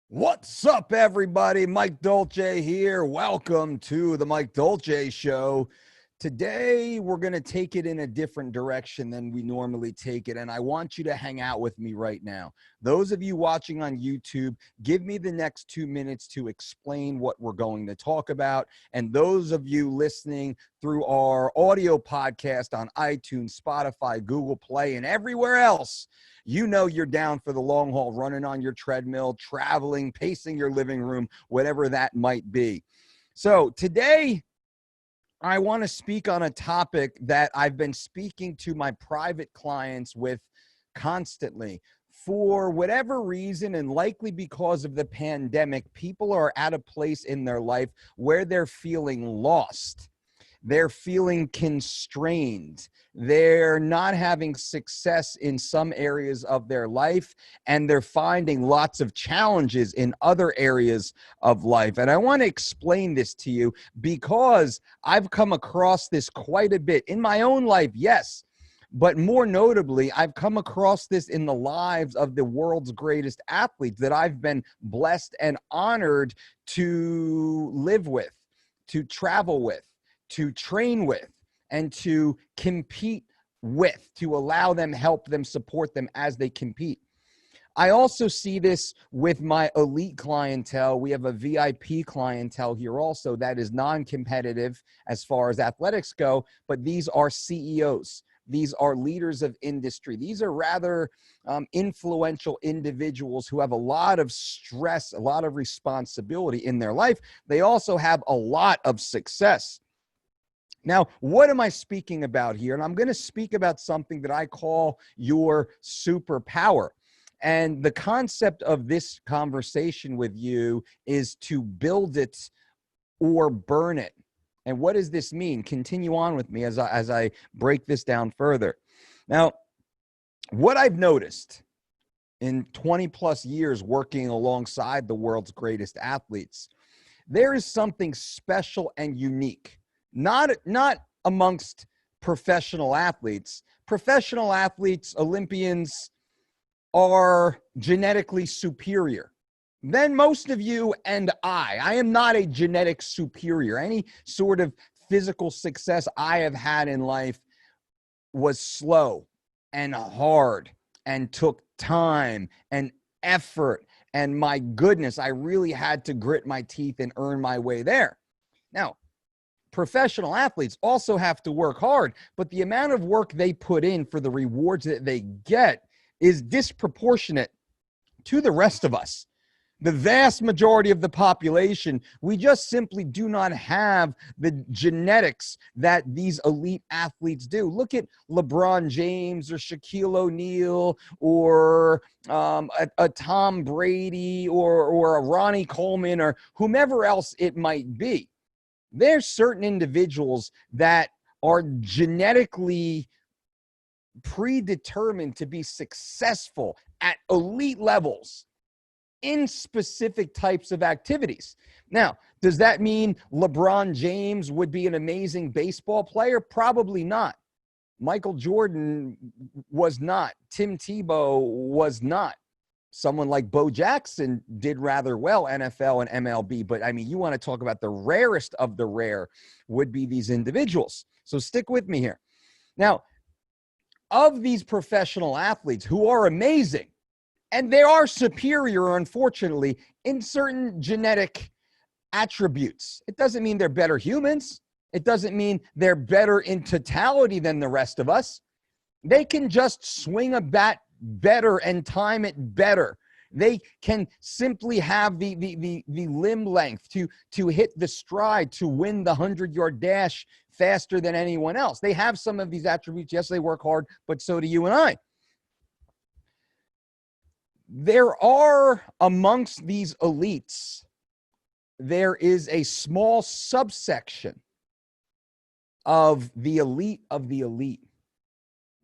What's up, everybody? Mike Dolce here. Welcome to the Mike Dolce Show. Today, we're going to take it in a different direction than we normally take it, and I want you to hang out with me right now. Those of you watching on YouTube, give me the next 2 minutes to explain what we're going to talk about, and those of you listening through our audio podcast on iTunes, Spotify, Google Play, and everywhere else, you know you're down for the long haul, running on your treadmill, traveling, pacing your living room, whatever that might be. So today, I want to speak on a topic that I've been speaking to my private clients with constantly. For whatever reason, and likely because of the pandemic, people are at a place in their life where they're feeling lost. They're feeling constrained. They're not having success in some areas of their life, and they're finding lots of challenges in other areas of life. And I want to explain this to you because I've come across this quite a bit in my own life, yes. But more notably, I've come across this in the lives of the world's greatest athletes that I've been blessed and honored to live with, to travel with, to train with, and to compete with, to allow them, help them, support them as they compete. I also see this with my elite clientele. We have a VIP clientele here also that is non-competitive as far as athletics go, but these are CEOs. These are leaders of industry. These are rather influential individuals who have a lot of stress, a lot of responsibility in their life. They also have a lot of success. Now, what am I speaking about here? And I'm going to speak about something that I call your superpower. And the concept of this conversation with you is to build it or burn it. And what does this mean? Continue on with me as I break this down further. Now, what I've noticed in 20 plus years working alongside the world's greatest athletes, there is something special and unique. Not amongst professional athletes. Professional athletes, Olympians, are genetically superior than most of you and I. I am not a genetic superior. Any sort of physical success I have had in life was slow and hard and took time and effort. And my goodness, I really had to grit my teeth and earn my way there. Now, professional athletes also have to work hard, but the amount of work they put in for the rewards that they get is disproportionate to the rest of us. The vast majority of the population, we just simply do not have the genetics that these elite athletes do. Look at LeBron James or Shaquille O'Neal or a Tom Brady or a Ronnie Coleman or whomever else it might be. There's certain individuals that are genetically predetermined to be successful at elite levels in specific types of activities. Now, does that mean LeBron James would be an amazing baseball player? Probably not. Michael Jordan was not. Tim Tebow was not. Someone like Bo Jackson did rather well, NFL and MLB. But I mean, you want to talk about the rarest of the rare would be these individuals. So stick with me here. Now, of these professional athletes who are amazing, and they are superior, unfortunately, in certain genetic attributes. It doesn't mean they're better humans. It doesn't mean they're better in totality than the rest of us. They can just swing a bat better and time it better. They can simply have the limb length to hit the stride, to win the 100-yard dash faster than anyone else. They have some of these attributes. Yes, they work hard, but so do you and I. There are amongst these elites, there is a small subsection of the elite of the elite.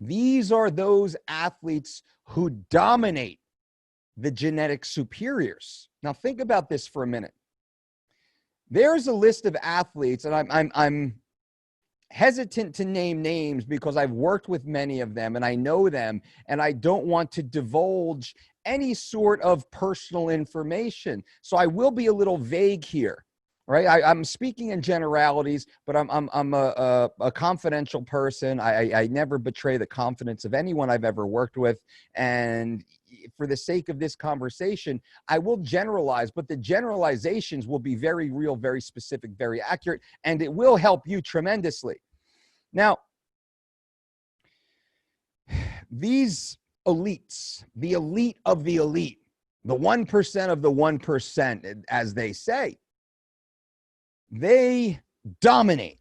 These are those athletes who dominate the genetic superiors. Now think about this for a minute. There's a list of athletes, and hesitant to name names because I've worked with many of them and I know them, and I don't want to divulge any sort of personal information. So I will be a little vague here, right? I'm speaking in generalities, but I'm a confidential person. I never betray the confidence of anyone I've ever worked with. And for the sake of this conversation, I will generalize, but the generalizations will be very real, very specific, very accurate, and it will help you tremendously. Now, these elites, the elite of the elite, the 1% of the 1%, as they say, they dominate.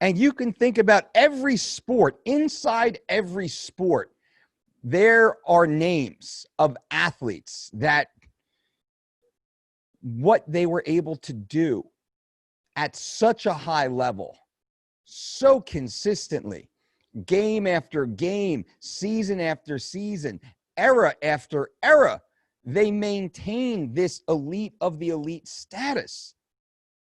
And you can think about every sport, inside every sport, there are names of athletes that what they were able to do at such a high level, so consistently, game after game, season after season, era after era, they maintain this elite of the elite status.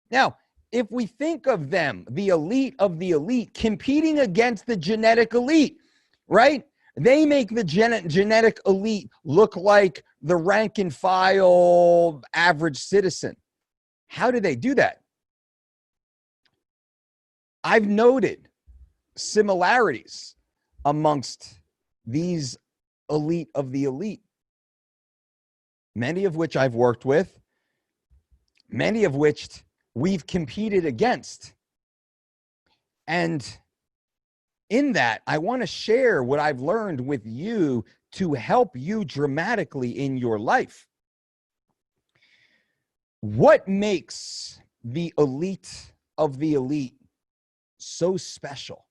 Now, if we think of them, the elite of the elite, competing against the genetic elite, right? They make the genetic elite look like the rank and file average citizen. How do they do that? I've noted similarities amongst these elite of the elite, many of which I've worked with, many of which we've competed against. And in that, I want to share what I've learned with you to help you dramatically in your life. What makes the elite of the elite so special?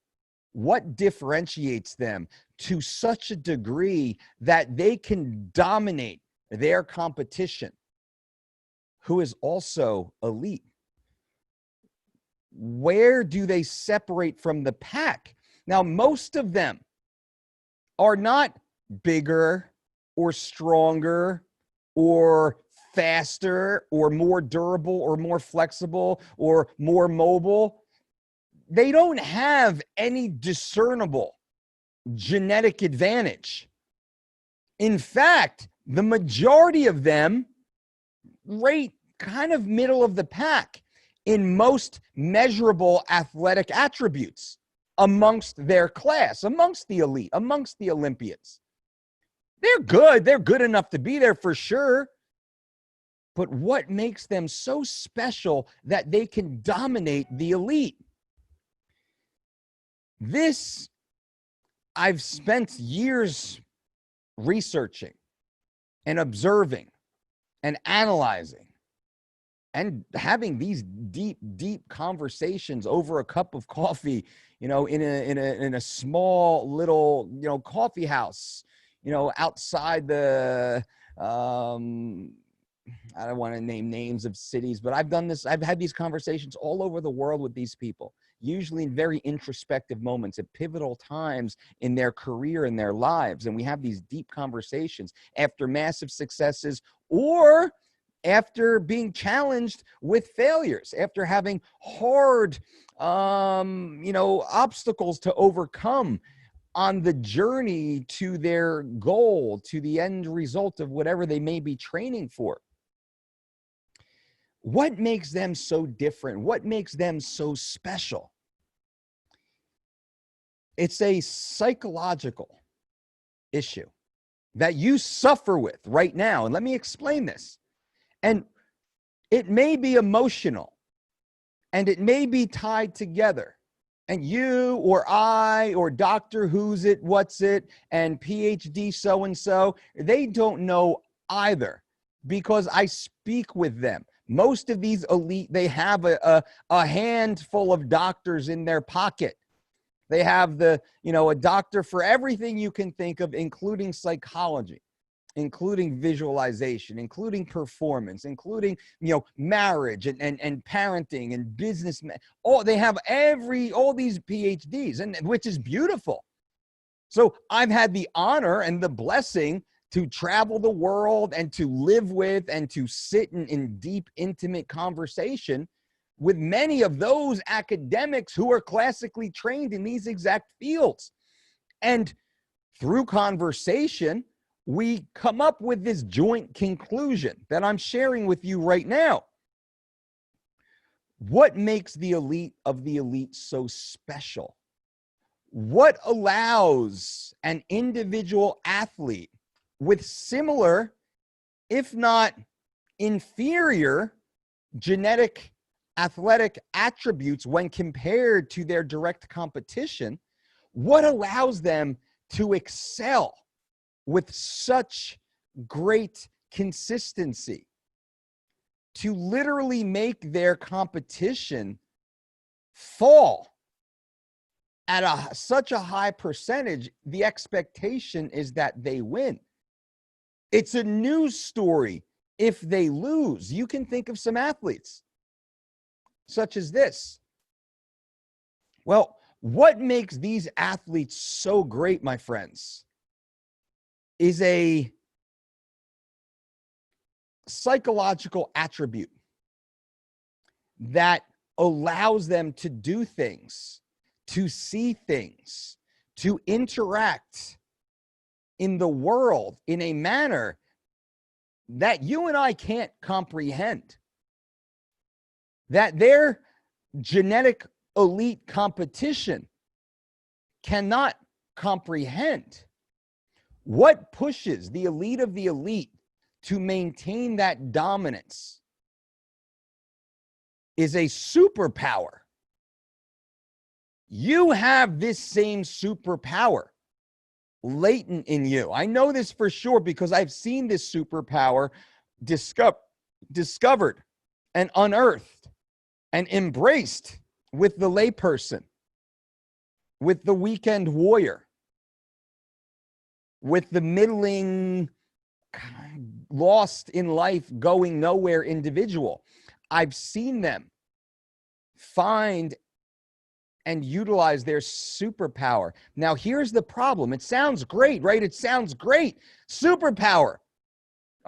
What differentiates them to such a degree that they can dominate their competition, who is also elite? Where do they separate from the pack? Now, most of them are not bigger or stronger or faster or more durable or more flexible or more mobile. They don't have any discernible genetic advantage. In fact, the majority of them rate kind of middle of the pack in most measurable athletic attributes amongst their class, amongst the elite, amongst the Olympians. They're good. They're good enough to be there for sure. But what makes them so special that they can dominate the elite? This, I've spent years researching and observing and analyzing and having these deep conversations over a cup of coffee, in a small little, coffee house, outside the, I don't want to name names of cities, but I've done this. I've had these conversations all over the world with these people, usually in very introspective moments at pivotal times in their career and their lives. And we have these deep conversations after massive successes or after being challenged with failures, after having hard, obstacles to overcome on the journey to their goal, to the end result of whatever they may be training for. What makes them so different? What makes them so special? It's a psychological issue that you suffer with right now. And let me explain this. And it may be emotional, and it may be tied together. And you or I or Dr. Who's it, what's it, and PhD so-and-so, they don't know either because I speak with them. Most of these elite, they have a handful of doctors in their pocket. They have a doctor for everything you can think of, including psychology, including visualization, including performance, including, marriage and parenting and business. They have all these PhDs, and which is beautiful. So I've had the honor and the blessing to travel the world and to live with and to sit in deep, intimate conversation with many of those academics who are classically trained in these exact fields. And through conversation, we come up with this joint conclusion that I'm sharing with you right now. What makes the elite of the elite so special? What allows an individual athlete with similar, if not inferior, genetic athletic attributes when compared to their direct competition? What allows them to excel with such great consistency, to literally make their competition fall at such a high percentage? The expectation is that they win. It's a news story if they lose. You can think of some athletes such as this. Well, what makes these athletes so great, my friends, is a psychological attribute that allows them to do things, to see things, to interact in the world in a manner that you and I can't comprehend, that their genetic elite competition cannot comprehend. What pushes the elite of the elite to maintain that dominance is a superpower. You have this same superpower latent in you. I know this for sure because I've seen this superpower discovered and unearthed and embraced with the layperson, with the weekend warrior, with the middling, lost in life, going nowhere individual. I've seen them find and utilize their superpower. Now, here's the problem. It sounds great, right? It sounds great. Superpower.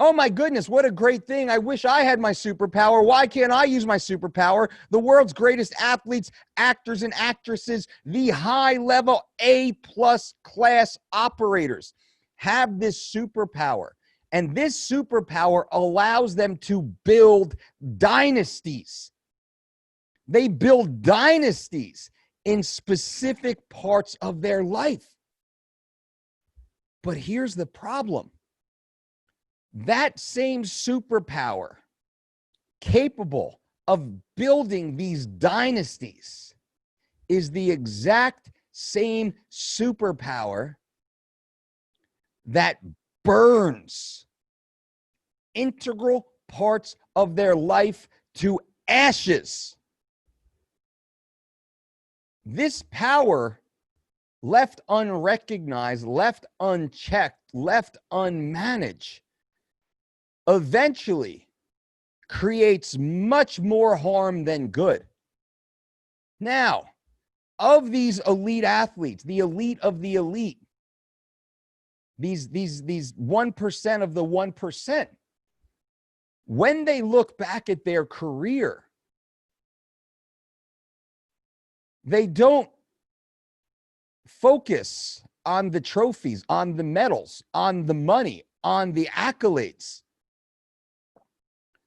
Oh my goodness, what a great thing. I wish I had my superpower. Why can't I use my superpower? The world's greatest athletes, actors and actresses, the high-level A-plus class operators have this superpower. And this superpower allows them to build dynasties. They build dynasties in specific parts of their life. But here's the problem. That same superpower capable of building these dynasties is the exact same superpower that burns integral parts of their life to ashes. This power, left unrecognized, left unchecked, left unmanaged, eventually creates much more harm than good. Now, of these elite athletes, the elite of the elite, these 1% of the 1%, when they look back at their career, they don't focus on the trophies, on the medals, on the money, on the accolades.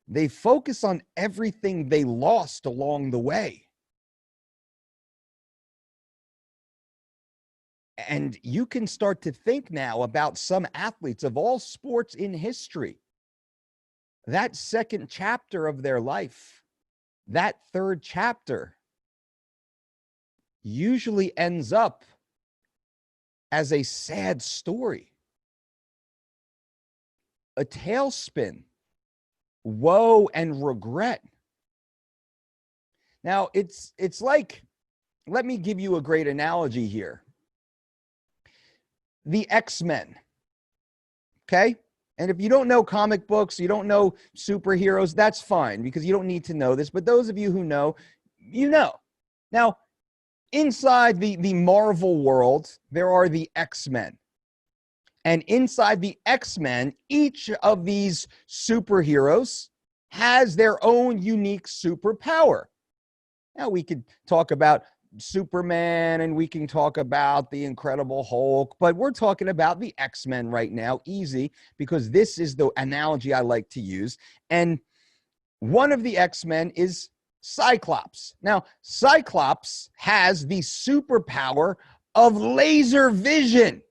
They focus on everything they lost along the way. And you can start to think now about some athletes of all sports in history. That second chapter of their life, that third chapter, usually ends up as a sad story, a tailspin, woe and regret. Now, it's like, let me give you a great analogy here. The X-Men, okay? And if you don't know comic books, you don't know superheroes, that's fine because you don't need to know this. But those of you who know, you know. Now, inside the Marvel world, there are the X-Men. And inside the X-Men, each of these superheroes has their own unique superpower. Now, we could talk about Superman and we can talk about the Incredible Hulk, but we're talking about the X-Men right now, easy, because this is the analogy I like to use. And one of the X-Men is Cyclops. Now, Cyclops has the superpower of laser vision.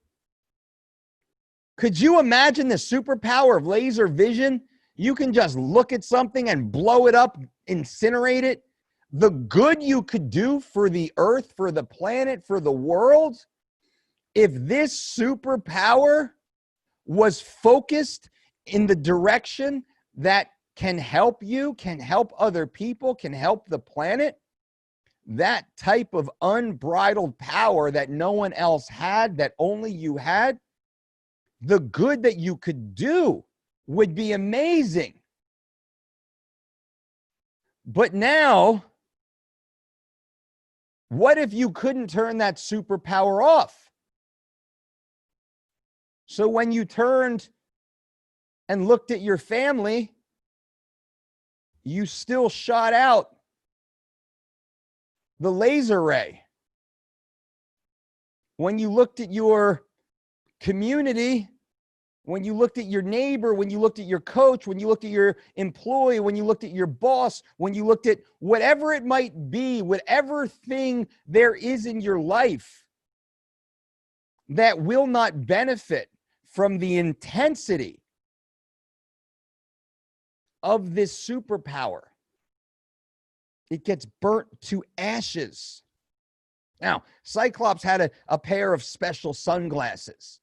Could you imagine the superpower of laser vision? You can just look at something and blow it up, incinerate it. The good you could do for the earth, for the planet, for the world, if this superpower was focused in the direction that can help you, can help other people, can help the planet, that type of unbridled power that no one else had, that only you had, the good that you could do would be amazing. But now, what if you couldn't turn that superpower off? So when you turned and looked at your family, you still shot out the laser ray. When you looked at your community, when you looked at your neighbor, when you looked at your coach, when you looked at your employee, when you looked at your boss, when you looked at whatever it might be, whatever thing there is in your life that will not benefit from the intensity of this superpower, it gets burnt to ashes. Now, Cyclops had a pair of special sunglasses.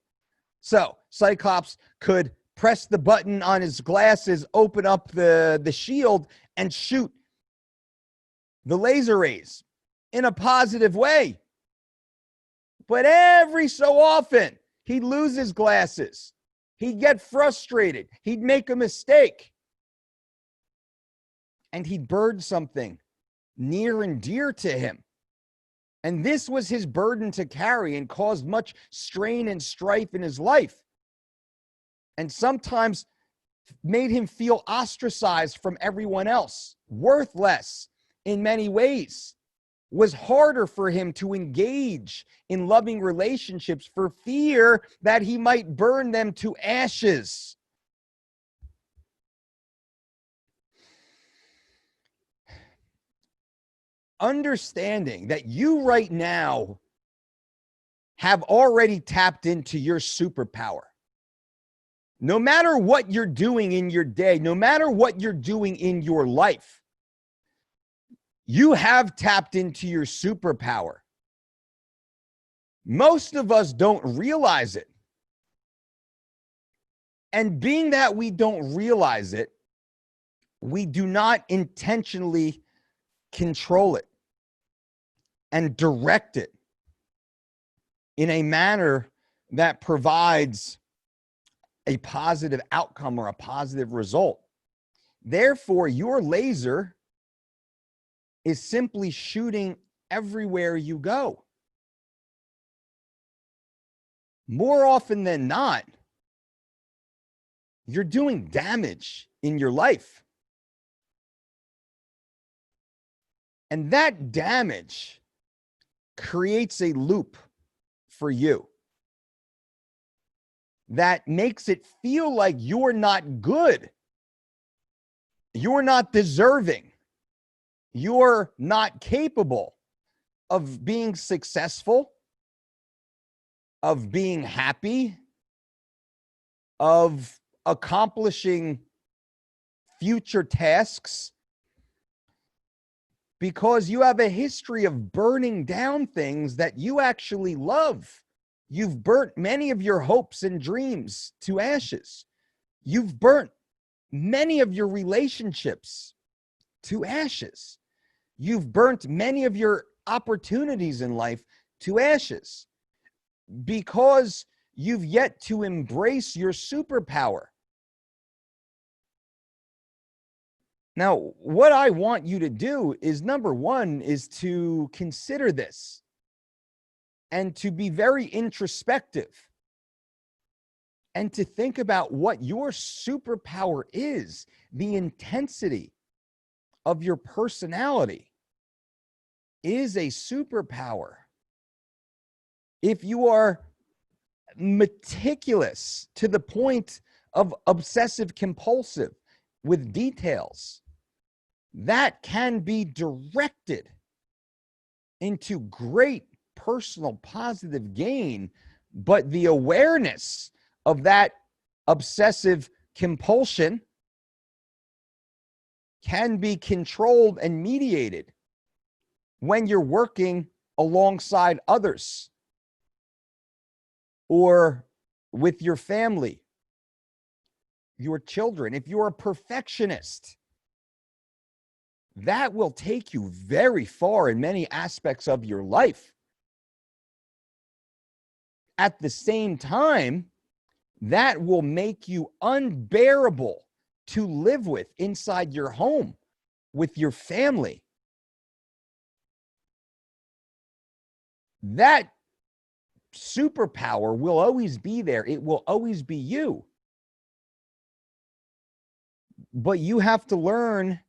So Cyclops could press the button on his glasses, open up the shield, and shoot the laser rays in a positive way. But every so often, he'd lose his glasses. He'd get frustrated. He'd make a mistake. And he'd burn something near and dear to him. And this was his burden to carry and caused much strain and strife in his life. And sometimes made him feel ostracized from everyone else, worthless in many ways. Was harder for him to engage in loving relationships for fear that he might burn them to ashes. Understanding that you right now have already tapped into your superpower. No matter what you're doing in your day, no matter what you're doing in your life, you have tapped into your superpower. Most of us don't realize it. And being that we don't realize it, we do not intentionally control it and direct it in a manner that provides a positive outcome or a positive result. Therefore, your laser is simply shooting everywhere you go. More often than not, you're doing damage in your life. And that damage creates a loop for you that makes it feel like you're not good. You're not deserving. You're not capable of being successful, of being happy, of accomplishing future tasks, because you have a history of burning down things that you actually love. You've burnt many of your hopes and dreams to ashes. You've burnt many of your relationships to ashes. You've burnt many of your opportunities in life to ashes because you've yet to embrace your superpower. Now, what I want you to do is, number one, is to consider this and to be very introspective and to think about what your superpower is, the intensity of your personality. is a superpower. If you are meticulous to the point of obsessive compulsive with details, that can be directed into great personal positive gain. But the awareness of that obsessive compulsion can be controlled and mediated when you're working alongside others or with your family, your children. If you're a perfectionist, that will take you very far in many aspects of your life. At the same time, that will make you unbearable to live with inside your home, with your family. That superpower will always be there. It will always be you. But you have to learn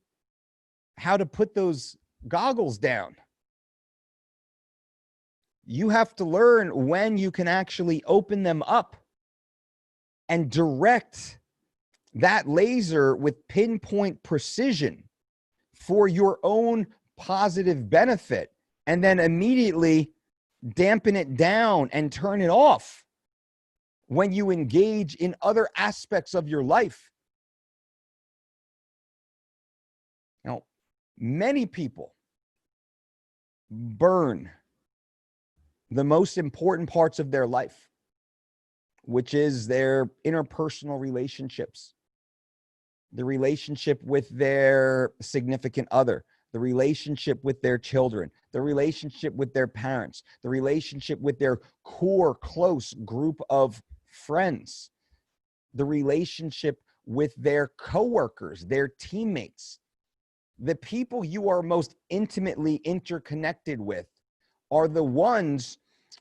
how to put those goggles down. You have to learn when you can actually open them up and direct that laser with pinpoint precision for your own positive benefit, and then immediately dampen it down and turn it off when you engage in other aspects of your life. Now, many people burn the most important parts of their life, which is their interpersonal relationships, the relationship with their significant other, the relationship with their children, the relationship with their parents, the relationship with their core close group of friends, the relationship with their coworkers, their teammates. The people you are most intimately interconnected with are the ones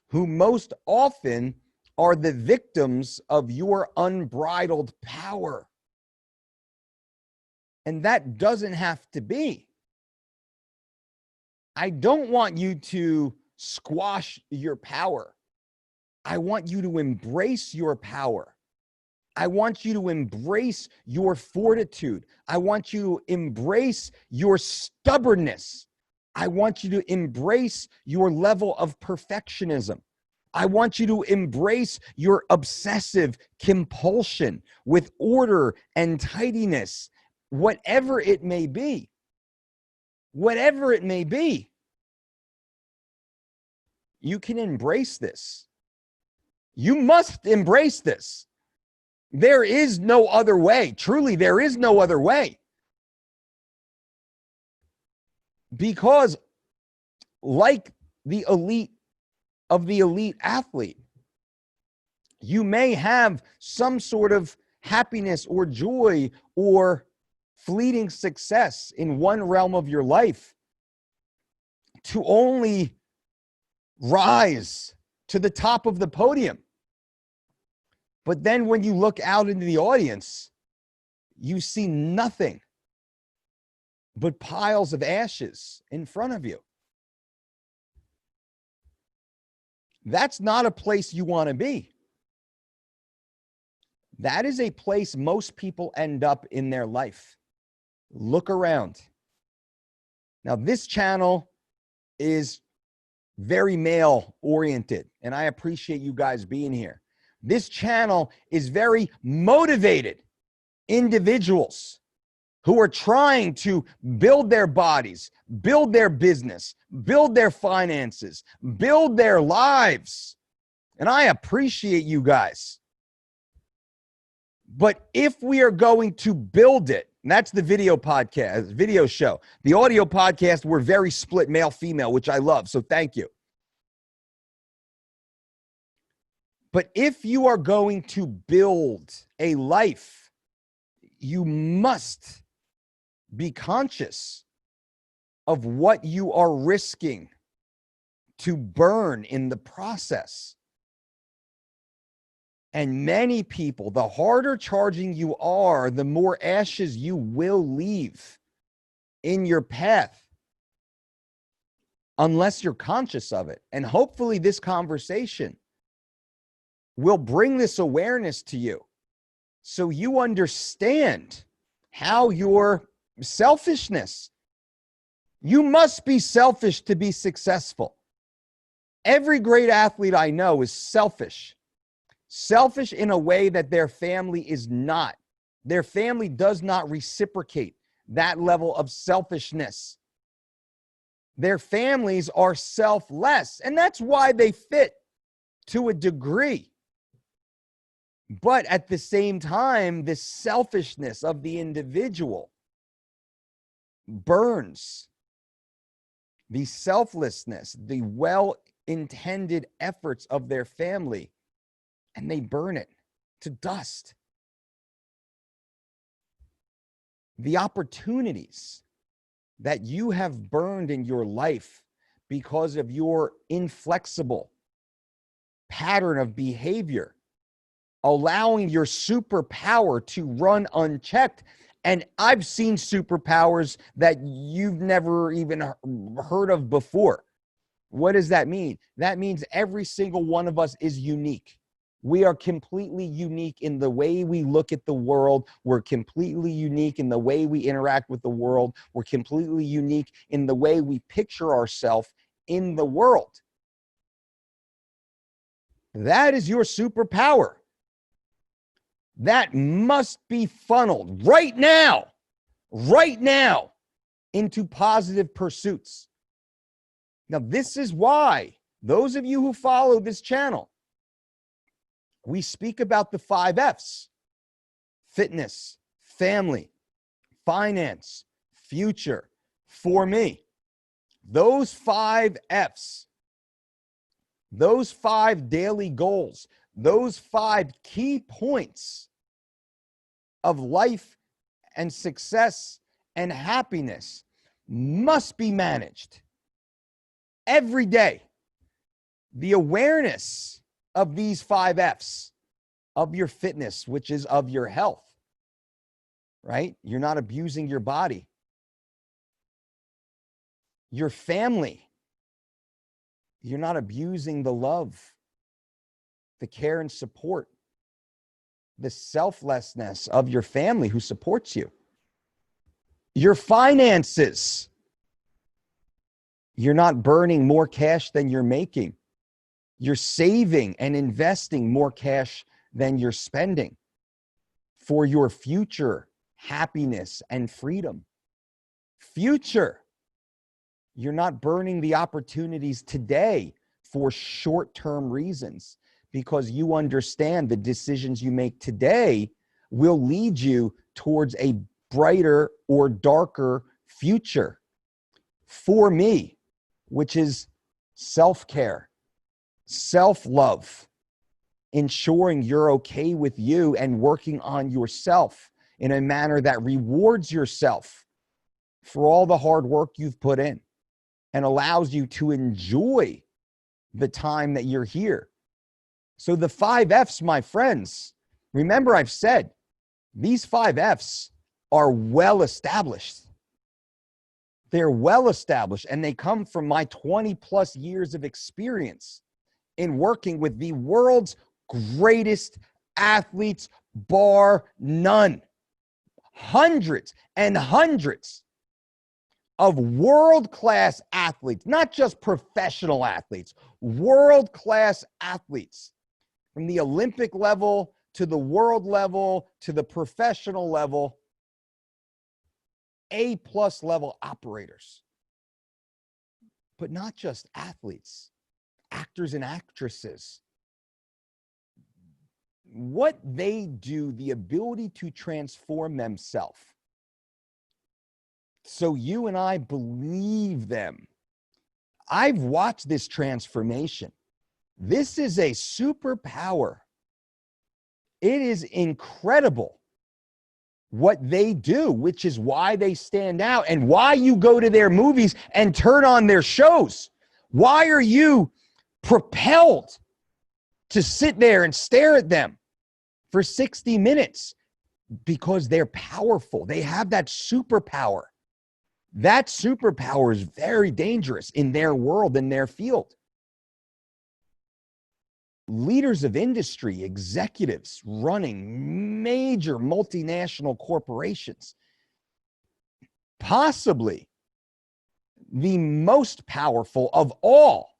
who most often are the victims of your unbridled power. And that doesn't have to be. I don't want you to squash your power. I want you to embrace your power. I want you to embrace your fortitude. I want you to embrace your stubbornness. I want you to embrace your level of perfectionism. I want you to embrace your obsessive compulsion with order and tidiness, whatever it may be. Whatever it may be, you can embrace this. You must embrace this. There is no other way. Truly, there is no other way. Because like the elite of the elite athlete, you may have some sort of happiness or joy or fleeting success in one realm of your life to only rise to the top of the podium. But then when you look out into the audience, you see nothing but piles of ashes in front of you. That's not a place you want to be. That is a place most people end up in their life. Look around. Now, this channel is very male oriented, and I appreciate you guys being here. This channel is very motivated individuals who are trying to build their bodies, build their business, build their finances, build their lives. And I appreciate you guys. But if we are going to build it, and that's the video podcast, video show. The audio podcast, we're very split male, female, which I love. So thank you. But if you are going to build a life, you must be conscious of what you are risking to burn in the process. And many people, the harder charging you are, the more ashes you will leave in your path. unless you're conscious of it. And hopefully this conversation will bring this awareness to you so you understand how your selfishness, you must be selfish to be successful. Every great athlete I know is selfish. Selfish in a way that their family is not. Their family does not reciprocate that level of selfishness. Their families are selfless, and that's why they fit to a degree. But at the same time, the selfishness of the individual burns the selflessness, the well-intended efforts of their family, and they burn it to dust. The opportunities that you have burned in your life because of your inflexible pattern of behavior, allowing your superpower to run unchecked. And I've seen superpowers that you've never even heard of before. What does that mean? That means every single one of us is unique. We are completely unique in the way we look at the world. We're completely unique in the way we interact with the world. We're completely unique in the way we picture ourselves in the world. That is your superpower. That must be funneled right now into positive pursuits. Now, this is why those of you who follow this channel, we speak about the 5 F's: fitness, family, finance, future. For me, those 5 F's, those 5 daily goals, those 5 key points of life and success and happiness must be managed every day. The awareness of these 5 F's, of your fitness, which is of your health, right? You're not abusing your body. Your family, you're not abusing the love, the care and support, the selflessness of your family who supports you. Your finances, you're not burning more cash than you're making. You're saving and investing more cash than you're spending for your future happiness and freedom. Future, you're not burning the opportunities today for short-term reasons, because you understand the decisions you make today will lead you towards a brighter or darker future. For me, which is self-care, self-love, ensuring you're okay with you and working on yourself in a manner that rewards yourself for all the hard work you've put in and allows you to enjoy the time that you're here. So the 5 F's, my friends, remember I've said these 5 F's are well established. They're well established, and they come from my 20 plus years of experience in working with the world's greatest athletes, bar none. Hundreds and hundreds of world-class athletes, not just professional athletes, world-class athletes, from the Olympic level to the world level to the professional level, A-plus level operators. But not just athletes, actors and actresses. What they do, the ability to transform themselves, so you and I believe them. I've watched this transformation. This is a superpower. It is incredible what they do, which is why they stand out and why you go to their movies and turn on their shows. Why are you propelled to sit there and stare at them for 60 minutes? Because they're powerful. They have that superpower. That superpower is very dangerous in their world, in their field. Leaders of industry, executives running major multinational corporations, possibly the most powerful of all,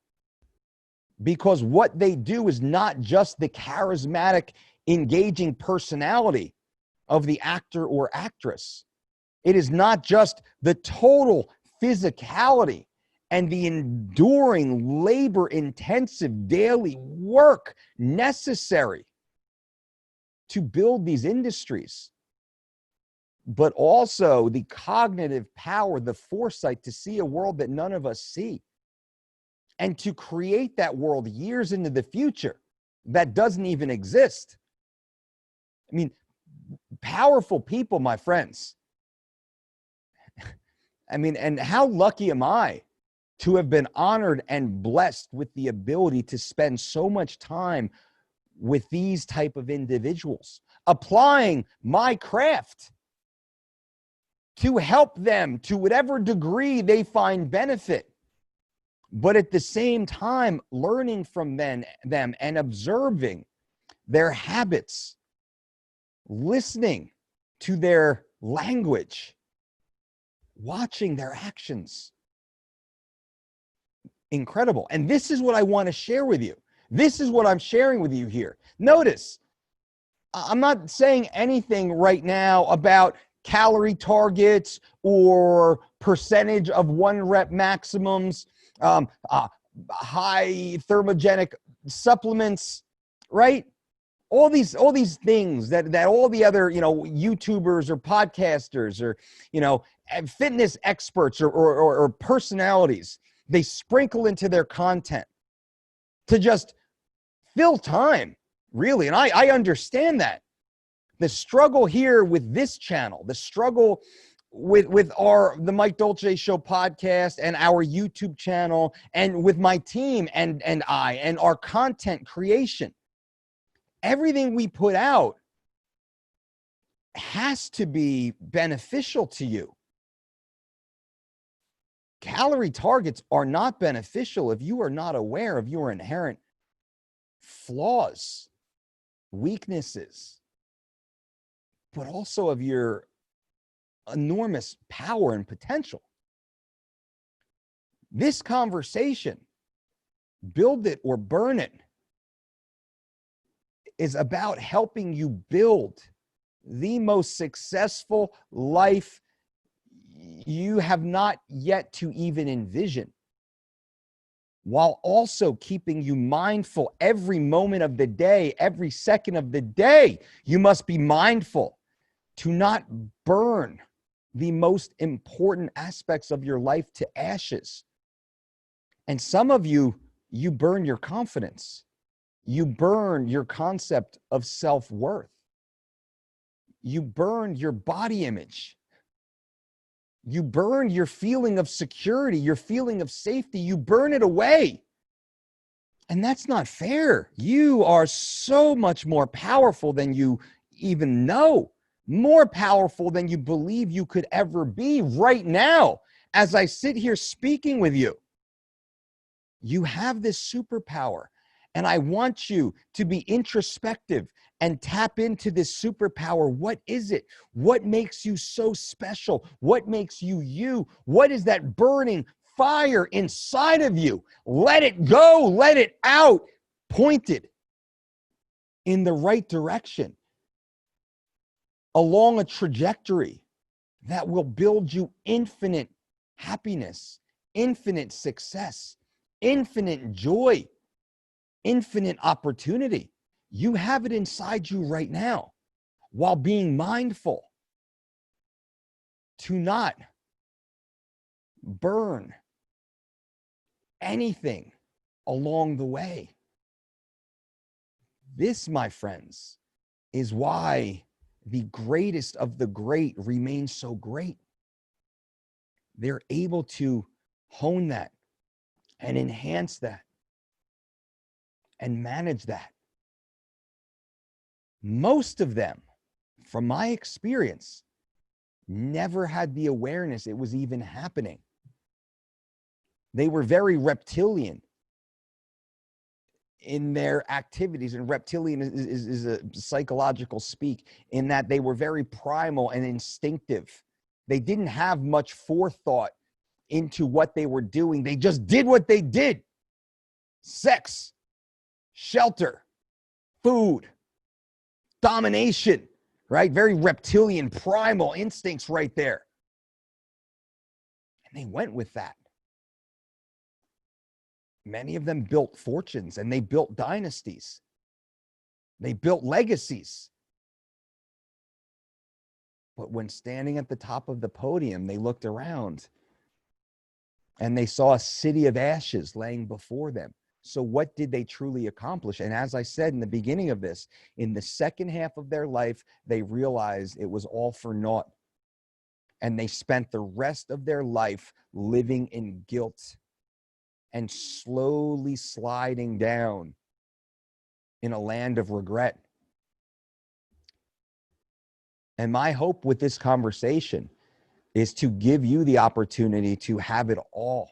because what they do is not just the charismatic, engaging personality of the actor or actress. It is not just the total physicality and the enduring, labor-intensive daily work necessary to build these industries, but also the cognitive power, the foresight to see a world that none of us see, and to create that world years into the future that doesn't even exist. I mean, powerful people, my friends. I mean, and how lucky am I to have been honored and blessed with the ability to spend so much time with these type of individuals, applying my craft to help them to whatever degree they find benefit, but at the same time learning from them and observing their habits, listening to their language, watching their actions. Incredible. And this is what I want to share with you. This is what I'm sharing with you here. Notice, I'm not saying anything right now about calorie targets or percentage of 1-rep maximums, high thermogenic supplements, right? All these things that all the other, YouTubers or podcasters or, fitness experts or personalities, they sprinkle into their content to just fill time, really. And I understand that. The struggle here with this channel, the struggle with the Mike Dolce Show podcast and our YouTube channel, and with my team and our content creation, everything we put out has to be beneficial to you. Calorie targets are not beneficial if you are not aware of your inherent flaws, weaknesses, but also of your enormous power and potential. This conversation, build it or burn it, is about helping you build the most successful life you have not yet to even envision, while also keeping you mindful every moment of the day, every second of the day. You must be mindful to not burn the most important aspects of your life to ashes. And some of you burn your confidence. You burn your concept of self-worth. You burn your body image. You burn your feeling of security, your feeling of safety. You burn it away. And that's not fair. You are so much more powerful than you even know, more powerful than you believe you could ever be right now. As I sit here speaking with you, you have this superpower. And I want you to be introspective and tap into this superpower. What is it? What makes you so special? What makes you you? What is that burning fire inside of you? Let it go. Let it out. Pointed in the right direction, along a trajectory that will build you infinite happiness, infinite success, infinite joy, infinite opportunity. You have it inside you right now, while being mindful to not burn anything along the way. This, my friends, is why the greatest of the great remain so great. They're able to hone that and enhance that and manage that. Most of them, from my experience, never had the awareness it was even happening. They were very reptilian in their activities, and reptilian is a psychological speak in that they were very primal and instinctive. They didn't have much forethought into what they were doing. They just did what they did. Sex, shelter, food, domination, right? Very reptilian, primal instincts right there. And they went with that. Many of them built fortunes and they built dynasties. They built legacies. But when standing at the top of the podium, they looked around and they saw a city of ashes laying before them. So what did they truly accomplish? And as I said in the beginning of this, in the second half of their life, they realized it was all for naught. And they spent the rest of their life living in guilt and slowly sliding down in a land of regret. And my hope with this conversation is to give you the opportunity to have it all,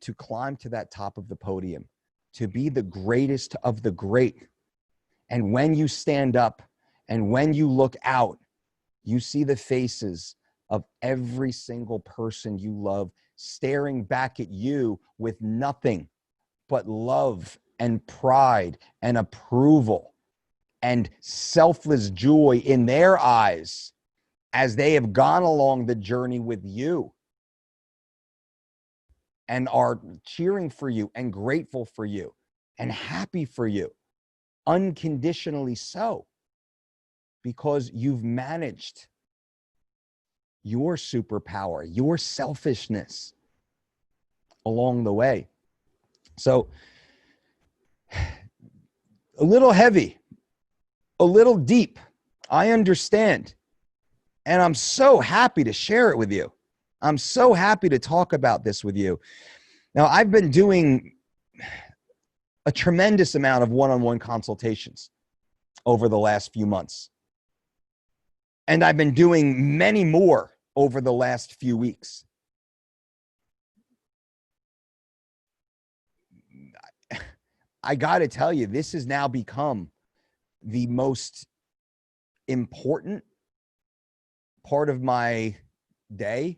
to climb to that top of the podium, to be the greatest of the great. And when you stand up and when you look out, you see the faces of every single person you love staring back at you with nothing but love and pride and approval and selfless joy in their eyes as they have gone along the journey with you and are cheering for you and grateful for you and happy for you, unconditionally so, because you've managed your superpower, your selfishness along the way. So a little heavy, a little deep, I understand. And I'm so happy to share it with you. I'm so happy to talk about this with you. Now, I've been doing a tremendous amount of one-on-one consultations over the last few months. And I've been doing many more over the last few weeks. I got to tell you, this has now become the most important part of my day.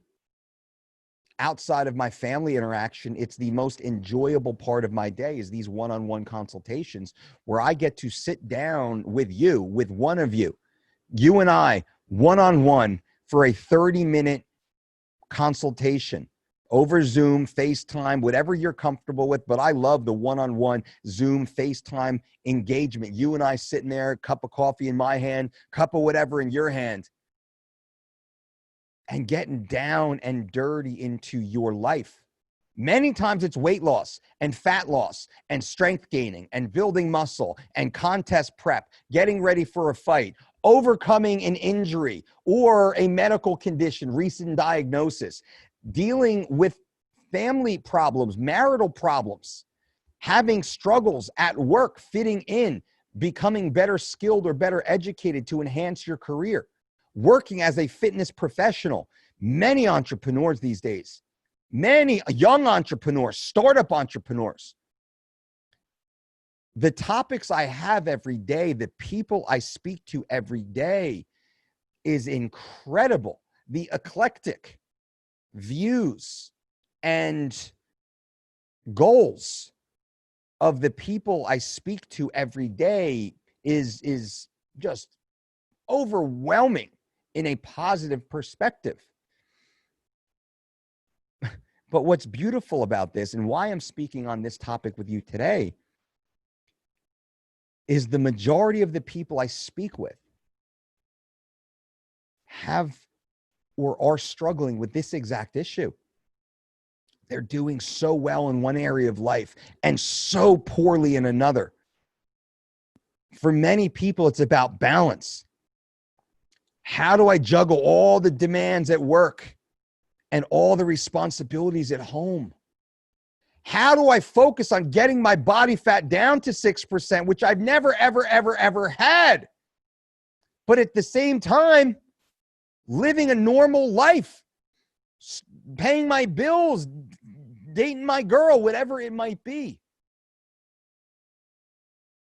Outside of my family interaction, it's the most enjoyable part of my day is these one-on-one consultations where I get to sit down with you, with one of you, you and I, one-on-one for a 30-minute consultation over Zoom, FaceTime, whatever you're comfortable with. But I love the one-on-one Zoom, FaceTime engagement. You and I sitting there, cup of coffee in my hand, cup of whatever in your hand, and getting down and dirty into your life. Many times it's weight loss and fat loss and strength gaining and building muscle and contest prep, getting ready for a fight, overcoming an injury or a medical condition, recent diagnosis, dealing with family problems, marital problems, having struggles at work, fitting in, becoming better skilled or better educated to enhance your career, working as a fitness professional. Many entrepreneurs these days, many young entrepreneurs, startup entrepreneurs. The topics I have every day, the people I speak to every day is incredible. The eclectic views and goals of the people I speak to every day is just overwhelming in a positive perspective. But what's beautiful about this and why I'm speaking on this topic with you today is the majority of the people I speak with have or are struggling with this exact issue. They're doing so well in one area of life and so poorly in another. For many people, it's about balance. How do I juggle all the demands at work and all the responsibilities at home? How do I focus on getting my body fat down to 6%, which I've never, ever, ever, ever had? But at the same time, living a normal life, paying my bills, dating my girl, whatever it might be.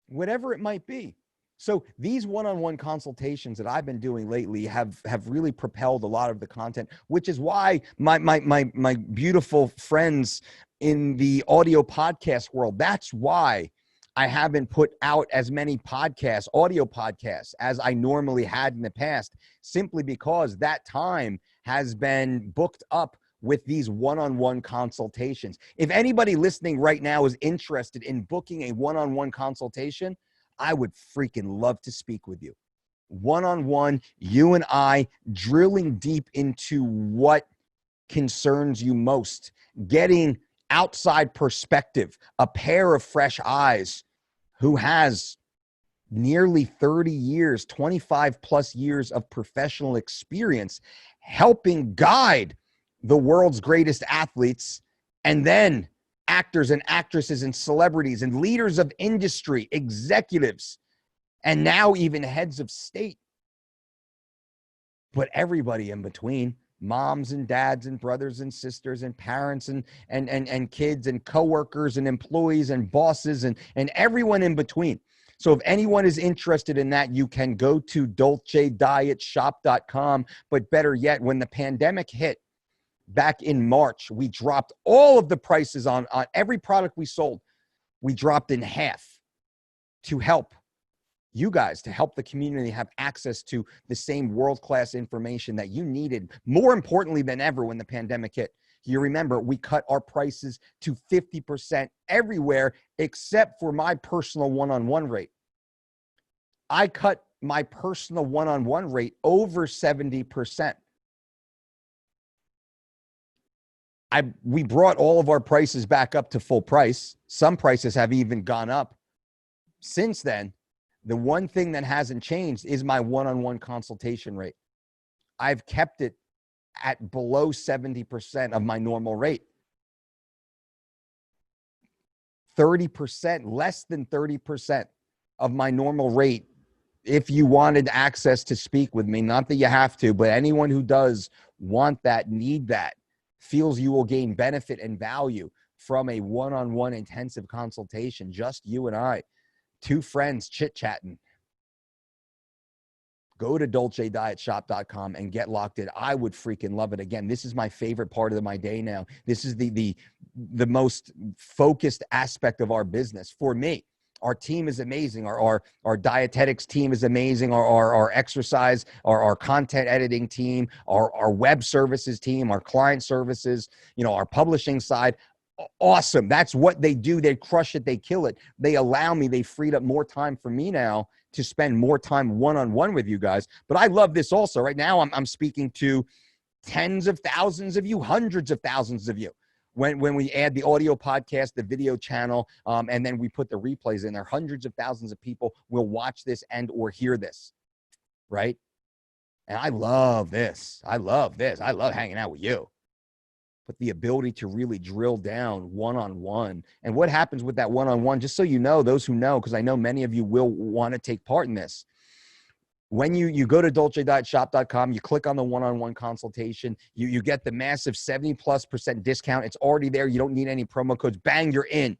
Whatever it might be. So these one-on-one consultations that I've been doing lately have really propelled a lot of the content, which is why my beautiful friends in the audio podcast world, that's why I haven't put out as many podcasts, audio podcasts, as I normally had in the past, simply because that time has been booked up with these one-on-one consultations. If anybody listening right now is interested in booking a one-on-one consultation, I would freaking love to speak with you. One-on-one, you and I drilling deep into what concerns you most, getting outside perspective, a pair of fresh eyes who has nearly 30 years, 25 plus years of professional experience, helping guide the world's greatest athletes, and then actors and actresses and celebrities and leaders of industry, executives, and now even heads of state. But everybody in between, moms and dads and brothers and sisters and parents and kids and coworkers and employees and bosses and everyone in between. So if anyone is interested in that, you can go to DOLCEDietShop.com. But better yet, when the pandemic hit back in March, we dropped all of the prices on every product we sold. We dropped in half to help you guys, to help the community have access to the same world-class information that you needed, more importantly than ever when the pandemic hit. You remember, we cut our prices to 50% everywhere except for my personal one-on-one rate. I cut my personal one-on-one rate over 70%. We brought all of our prices back up to full price. Some prices have even gone up since then. The one thing that hasn't changed is my one-on-one consultation rate. I've kept it at below 70% of my normal rate. 30%, less than 30% of my normal rate. If you wanted access to speak with me, not that you have to, but anyone who does want that, need that, feels you will gain benefit and value from a one-on-one intensive consultation, just you and I, two friends chit-chatting, go to DolceDietShop.com and get locked in. I would freaking love it. Again, this is my favorite part of my day now. This is the most focused aspect of our business for me. Our team is amazing. Our dietetics team is amazing. Our exercise, our content editing team, our web services team, our client services, our publishing side. Awesome. That's what they do. They crush it. They kill it. They allow me. They freed up more time for me now to spend more time one-on-one with you guys. But I love this also. Right now, I'm speaking to tens of thousands of you, hundreds of thousands of you. When we add the audio podcast, the video channel, and then we put the replays in there, hundreds of thousands of people will watch this and or hear this, right? And I love this. I love this. I love hanging out with you. But the ability to really drill down one-on-one. And what happens with that one-on-one, just so you know, those who know, because I know many of you will want to take part in this. When you go to DolceDietShop.com, you click on the one-on-one consultation, you get the massive 70+% discount. It's already there. You don't need any promo codes. Bang, you're in.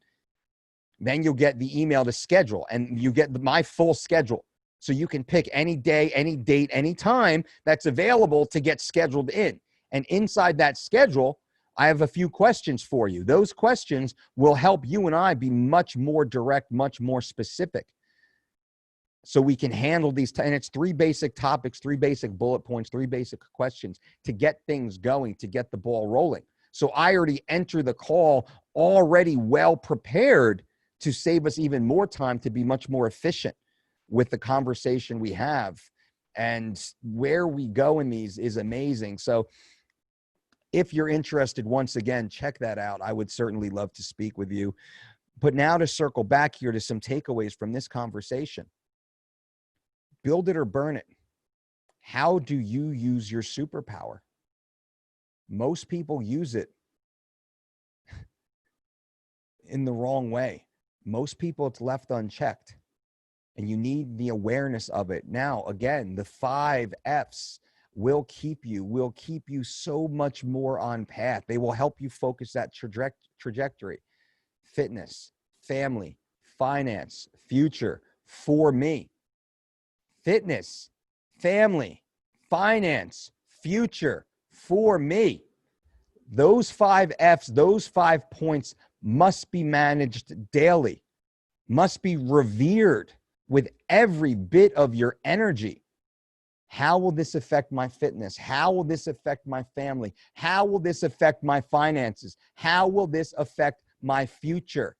Then you'll get the email to schedule, and you get my full schedule. So you can pick any day, any date, any time that's available to get scheduled in. And inside that schedule, I have a few questions for you. Those questions will help you and I be much more direct, much more specific, so we can handle these. And it's 3 basic topics, 3 basic bullet points, 3 basic questions to get things going, to get the ball rolling. So I already enter the call already well prepared to save us even more time, to be much more efficient with the conversation we have. And where we go in these is amazing. So if you're interested, once again, check that out. I would certainly love to speak with you. But now to circle back here to some takeaways from this conversation. Build it or burn it. How do you use your superpower? Most people use it in the wrong way. Most people, it's left unchecked. And you need the awareness of it. Now, again, the 5 F's will keep you so much more on path. They will help you focus that trajectory. Fitness, family, finance, future, for me. Fitness, family, finance, future, for me. Those 5 F's, those 5 points must be managed daily, must be revered with every bit of your energy. How will this affect my fitness? How will this affect my family? How will this affect my finances? How will this affect my future?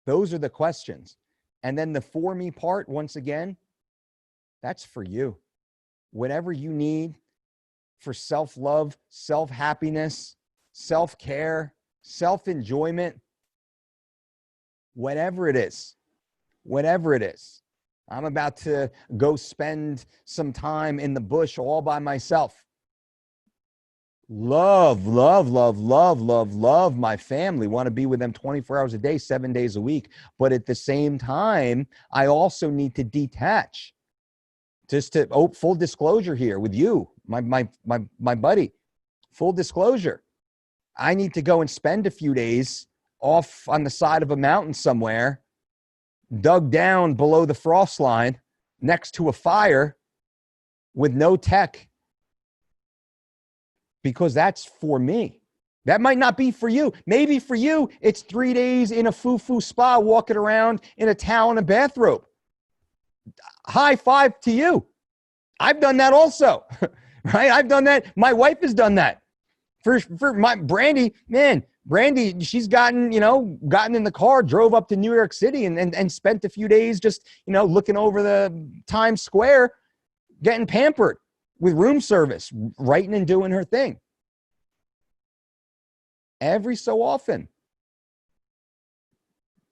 Those are the questions. And then the for me part, once again, that's for you. Whatever you need for self-love, self-happiness, self-care, self-enjoyment, whatever it is, whatever it is. I'm about to go spend some time in the bush all by myself. Love my family. Want to be with them 24 hours a day, 7 days a week. But at the same time, I also need to detach. Just to, full disclosure here with you, my buddy, full disclosure. I need to go and spend a few days off on the side of a mountain somewhere, dug down below the frost line next to a fire with no tech, because that's for me. That might not be for you. Maybe for you, it's 3 days in a foo-foo spa, walking around in a towel and a bathrobe. High five to you. I've done that also, right? I've done that. My wife has done that. For my Brandy, she's gotten in the car, drove up to New York City and spent a few days just, looking over the Times Square, getting pampered with room service, writing and doing her thing. Every so often,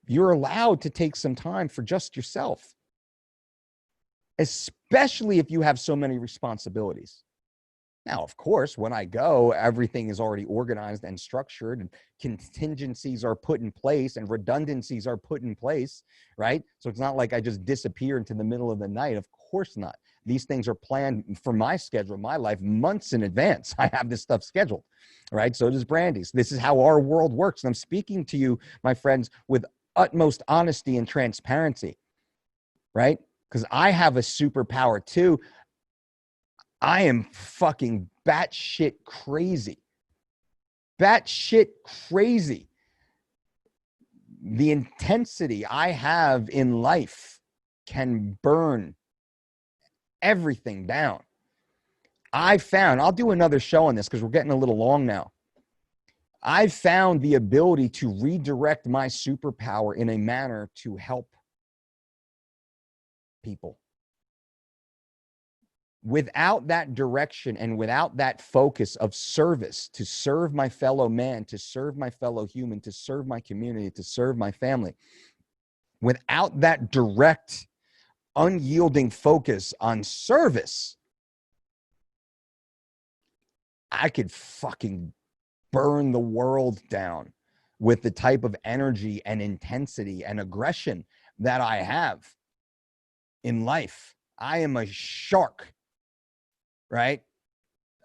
you're allowed to take some time for just yourself, especially if you have so many responsibilities. Now, of course, when I go, everything is already organized and structured, and contingencies are put in place and redundancies are put in place, right? So it's not like I just disappear into the middle of the night. Of course not. These things are planned for my schedule, my life, months in advance. I have this stuff scheduled, right? So does Brandy's. This is how our world works. And I'm speaking to you, my friends, with utmost honesty and transparency, right? Because I have a superpower too. I am fucking batshit crazy. Batshit crazy. The intensity I have in life can burn everything down. I'll do another show on this because we're getting a little long now. I've found the ability to redirect my superpower in a manner to help people. Without that direction and without that focus of service, to serve my fellow man, to serve my fellow human, to serve my community, to serve my family, without that direct, unyielding focus on service, I could fucking burn the world down with the type of energy and intensity and aggression that I have in life. I am a shark, right?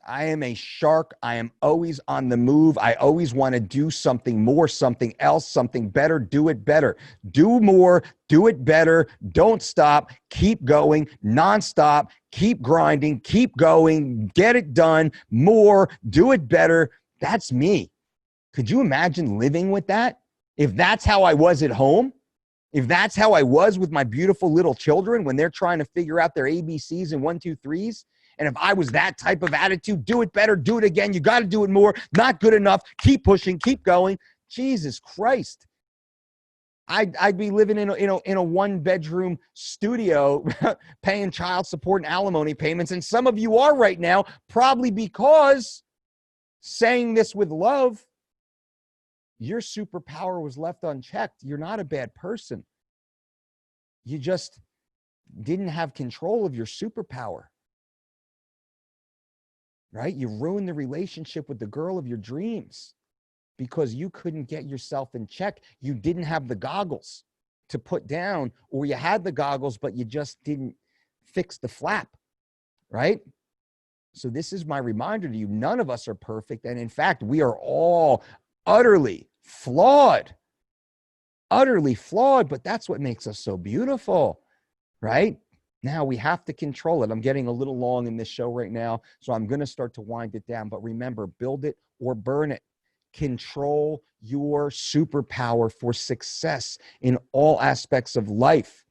I am a shark. I am always on the move. I always want to do something more, something else, something better. Do it better. Do more. Do it better. Don't stop. Keep going. Nonstop. Keep grinding. Keep going. Get it done. More. Do it better. That's me. Could you imagine living with that? If that's how I was at home, if that's how I was with my beautiful little children when they're trying to figure out their ABCs and 1, 2, 3s, and if I was that type of attitude, do it better, do it again, you got to do it more, not good enough, keep pushing, keep going. Jesus Christ. I'd be living in a 1-bedroom studio paying child support and alimony payments. And some of you are right now, probably because, saying this with love, your superpower was left unchecked. You're not a bad person. You just didn't have control of your superpower, right? You ruined the relationship with the girl of your dreams because you couldn't get yourself in check. You didn't have the goggles to put down, or you had the goggles, but you just didn't fix the flap. right? So this is my reminder to you. None of us are perfect. And in fact, we are all utterly flawed, but that's what makes us so beautiful, right? Now we have to control it. I'm getting a little long in this show right now, so I'm going to start to wind it down. But remember, build it or burn it. Control your superpower for success in all aspects of life: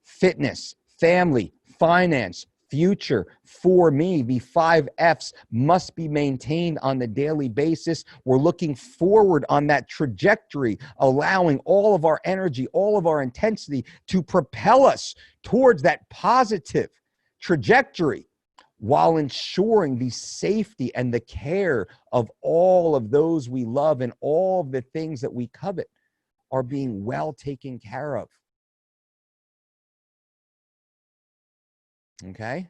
fitness, family, finance, future. For me, the 5 F's must be maintained on the daily basis. We're looking forward on that trajectory, allowing all of our energy, all of our intensity to propel us towards that positive trajectory, while ensuring the safety and the care of all of those we love, and all of the things that we covet are being well taken care of. Okay?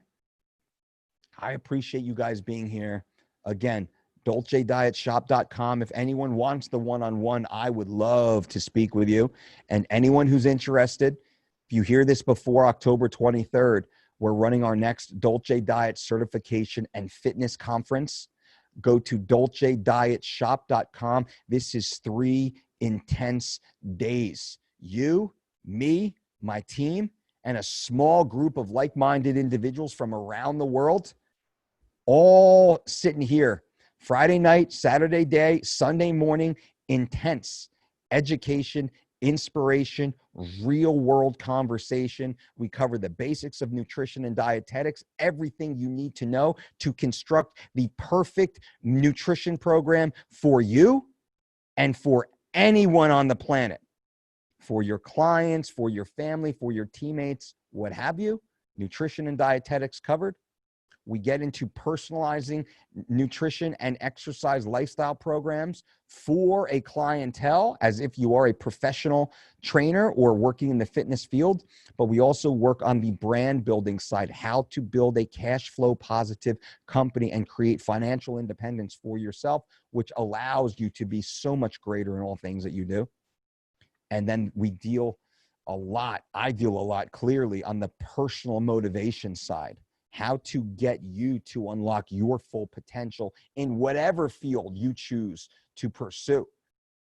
I appreciate you guys being here. Again, DolceDietShop.com. If anyone wants the one-on-one, I would love to speak with you. And anyone who's interested, if you hear this before October 23rd, we're running our next Dolce Diet Certification and Fitness Conference. Go to DolceDietShop.com. This is 3 intense days. You, me, my team, and a small group of like-minded individuals from around the world, all sitting here Friday night, Saturday day, Sunday morning. Intense education, inspiration, real world conversation. We cover the basics of nutrition and dietetics, everything you need to know to construct the perfect nutrition program for you and for anyone on the planet, for your clients, for your family, for your teammates, what have you. Nutrition and dietetics covered. We get into personalizing nutrition and exercise lifestyle programs for a clientele, as if you are a professional trainer or working in the fitness field. But we also work on the brand building side, how to build a cash flow positive company and create financial independence for yourself, which allows you to be so much greater in all things that you do. And then I deal a lot clearly on the personal motivation side, how to get you to unlock your full potential in whatever field you choose to pursue.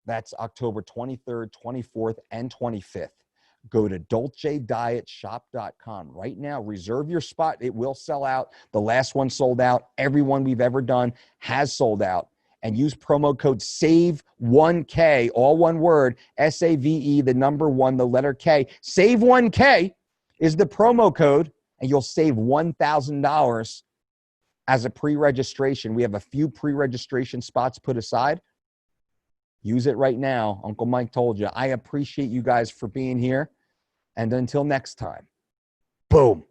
That's October 23rd, 24th, and 25th. Go to DolceDietShop.com right now. Reserve your spot. It will sell out. The last one sold out. Everyone we've ever done has sold out. And use promo code SAVE1K, all one word, SAVE, the number 1, the letter K. SAVE1K is the promo code, and you'll save $1,000 as a pre-registration. We have a few pre-registration spots put aside. Use it right now. Uncle Mike told you. I appreciate you guys for being here. And until next time, boom.